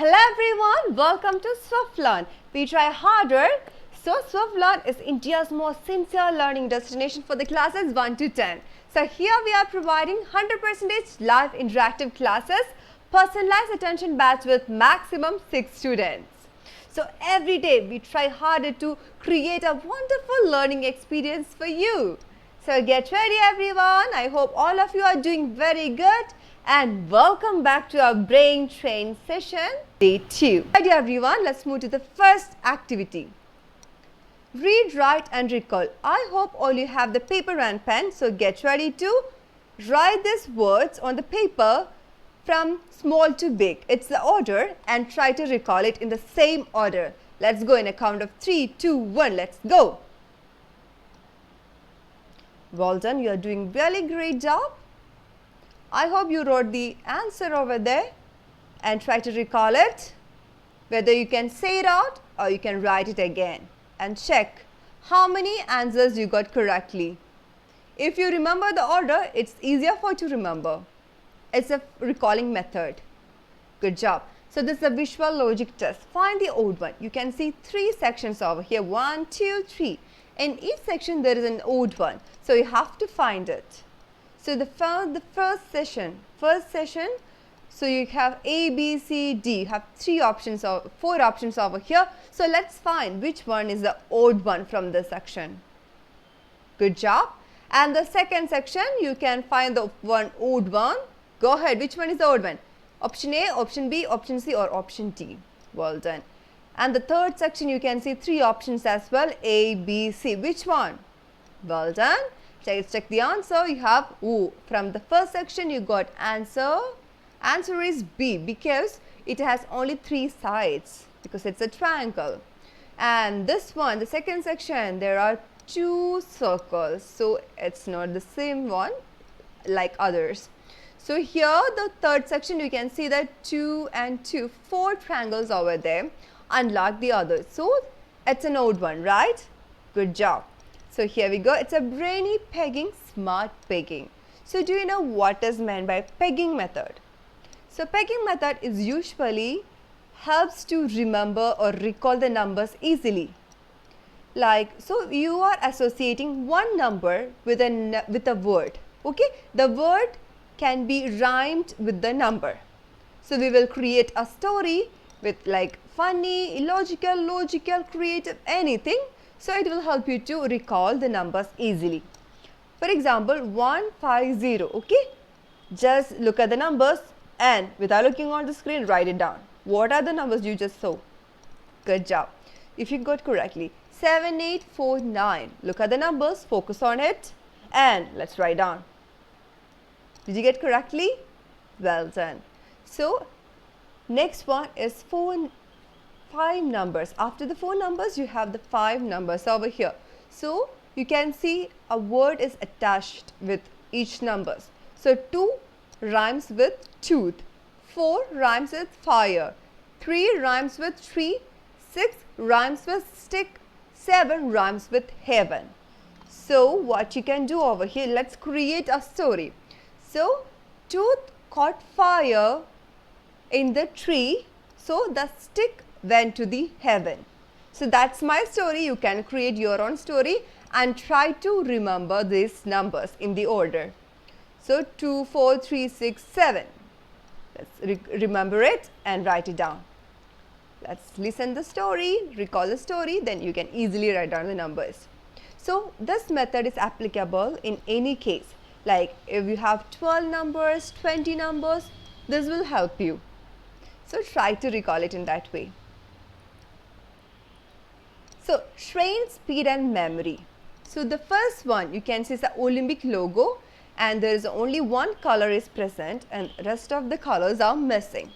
Hello everyone, welcome to Swiflearn. We try harder. So Swiflearn is India's most sincere learning destination for the classes 1 to 10. So here we are providing 100% live interactive classes, personalized attention batch with maximum 6 students. So every day we try harder to create a wonderful learning experience for you. So get ready everyone. I hope all of you are doing very good. And welcome back to our brain train session, day 2. Ready everyone, let's move to the first activity. Read, write and recall. I hope all you have the paper and pen, so get ready to write these words on the paper from small to big. It's the order and try to recall it in the same order. Let's go in a count of 3, 2, 1, let's go. Well done, you are doing really great job. I hope you wrote the answer over there and try to recall it. Whether you can say it out or you can write it again and check how many answers you got correctly. If you remember the order, it's easier for you to remember. It's a recalling method. Good job. So this is a visual logic test. Find the odd one. You can see 3 sections over here. 1, 2, 3. In each section there is an odd one. So you have to find it. So the first session, so you have A, B, C, D. You have 4 options over here. So let's find which one is the odd one from this section. Good job. And the second section, you can find the one odd one. Go ahead. Which one is the odd one? Option A, option B, option C or option D. Well done. And the third section, you can see 3 options as well. A, B, C. Which one? Well done. Let's check the answer. You have from the first section you got answer. Answer is B because it has only 3 sides because it's a triangle. And this one, the second section, there are 2 circles. So it's not the same one like others. So here the third section you can see that 2 and 2, 4 triangles over there unlike the others. So it's an odd one, right? Good job. So here we go. It's a brainy pegging, smart pegging. So do you know what is meant by pegging method? So pegging method is usually helps to remember or recall the numbers easily. So you are associating one number with a word. Okay, the word can be rhymed with the number. So we will create a story with like funny, illogical, logical, creative, anything. So it will help you to recall the numbers easily. For example, 150, okay? Just look at the numbers and without looking on the screen, write it down. What are the numbers you just saw? Good job. If you got correctly, 7849. Look at the numbers, focus on it and let's write down. Did you get correctly? Well done. So next one is 5 numbers. After the 4 numbers, you have the 5 numbers over here. So you can see a word is attached with each numbers. So 2 rhymes with tooth, 4 rhymes with fire, 3 rhymes with tree, 6 rhymes with stick, 7 rhymes with heaven. So what you can do over here, let's create a story. So tooth caught fire in the tree, so the stick went to the heaven. So that's my story. You can create your own story and try to remember these numbers in the order. So 2, 4, 3, 6, 7. Let's remember it and write it down. Let's listen the story, recall the story, then you can easily write down the numbers. So this method is applicable in any case. Like if you have 12 numbers, 20 numbers, this will help you. So try to recall it in that way. So train speed and memory. So the first one you can see is the Olympic logo and there is only one color is present and rest of the colors are missing.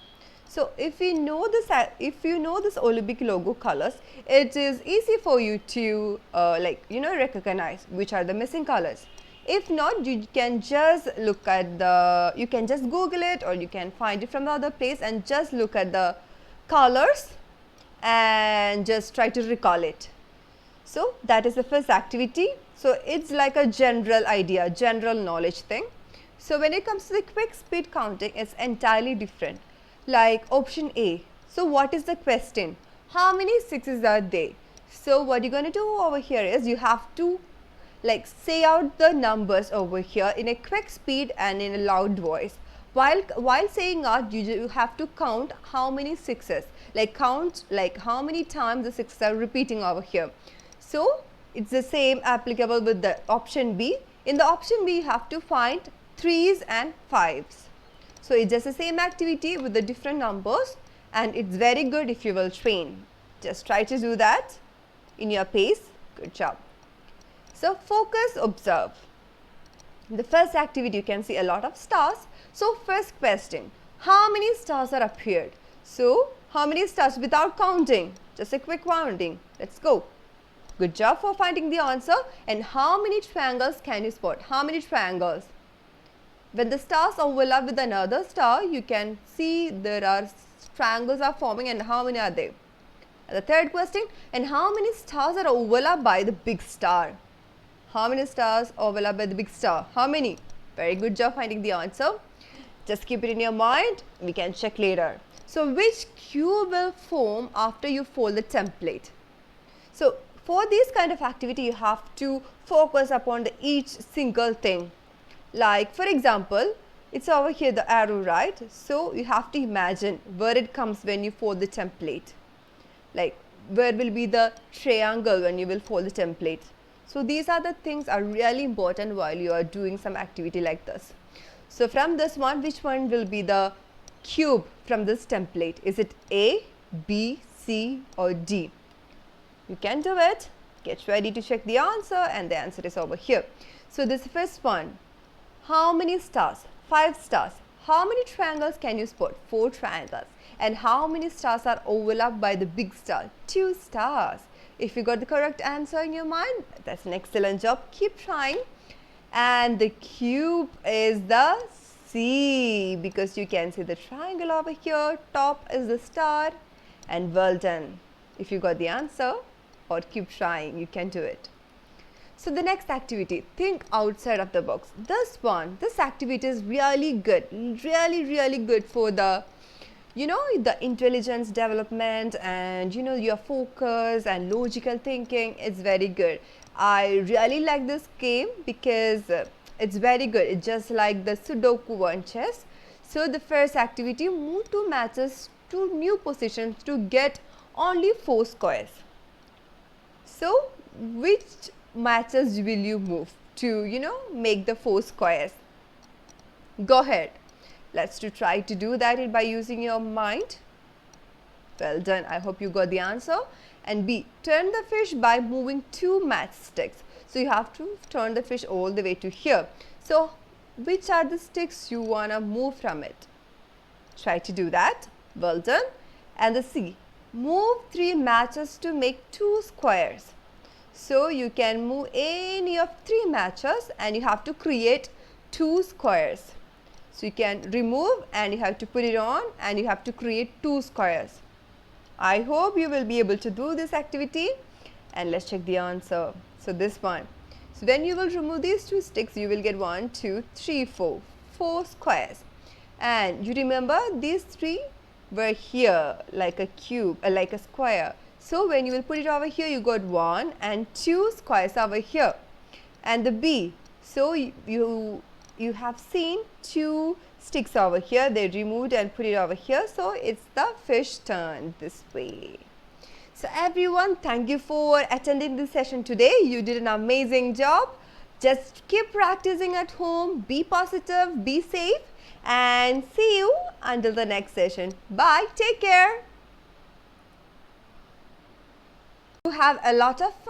So if you know this Olympic logo colors, it is easy for you to recognize which are the missing colors. If not, you can just look at you can just Google it or you can find it from the other place and just look at the colors and just try to recall it. So that is the first activity. So it's like a general idea, general knowledge thing. So when it comes to the quick speed counting, it's entirely different. Like option A. So what is the question? How many 6s are there? So what you're going to do over here is you have to like say out the numbers over here in a quick speed and in a loud voice. While saying out, you have to count how many 6s, like count like how many times the 6s are repeating over here. So it's the same applicable with the option B. In the option B, you have to find 3s and 5s. So it's just the same activity with the different numbers, and it's very good if you will train. Just try to do that in your pace. Good job. So focus, observe. The first activity, you can see a lot of stars. So first question, how many stars are appeared? So how many stars without counting? Just a quick counting. Let's go. Good job for finding the answer. And how many triangles can you spot? How many triangles? When the stars overlap with another star, you can see there are triangles are forming, and how many are they? And the third question, and how many stars are overlapped by the big star? How many stars overlap by the big star? How many? Very good job finding the answer. Just keep it in your mind. We can check later. So which cube will form after you fold the template? So for this kind of activity, you have to focus upon each single thing. Like for example, it's over here the arrow, right? So you have to imagine where it comes when you fold the template. Like where will be the triangle when you will fold the template. So these are the things are really important while you are doing some activity like this. So from this one, which one will be the cube from this template? Is it A, B, C or D? You can do it. Get ready to check the answer, and the answer is over here. So this first one, how many stars? 5 stars. How many triangles can you spot? 4 triangles. And how many stars are overlapped by the big star? 2 stars. If you got the correct answer in your mind, that's an excellent job. Keep trying. And the cube is the C, because you can see the triangle over here. Top is the star, and well done. If you got the answer, or keep trying, you can do it. So the next activity, think outside of the box. This activity is really good, really good for the the intelligence development, and your focus and logical thinking. It's very good. I really like this game because it's very good. It's just like the Sudoku one chess. So the first activity, move 2 matches to new positions to get only 4 squares. So which matches will you move to make the 4 squares? Go ahead. Let's try to do that by using your mind. Well done. I hope you got the answer. And B, turn the fish by moving 2 matchsticks. So you have to turn the fish all the way to here. So which are the sticks you want to move from it? Try to do that. Well done. And the C, move 3 matches to make 2 squares. So you can move any of 3 matches and you have to create 2 squares. So you can remove and you have to put it on and you have to create 2 squares. I hope you will be able to do this activity, and let's check the answer. So this one. So when you will remove these 2 sticks, you will get 1, 2, 3, 4 squares. And you remember these 3 were here like a cube, like a square. So when you will put it over here, you got 1 and 2 squares over here. And the B, so you have seen 2 sticks over here. They removed and put it over here. So it's the fish turn this way. So everyone, thank you for attending this session today. You did an amazing job. Just keep practicing at home. Be positive, be safe, and see you until the next session. Bye. Take care. You have a lot of fun.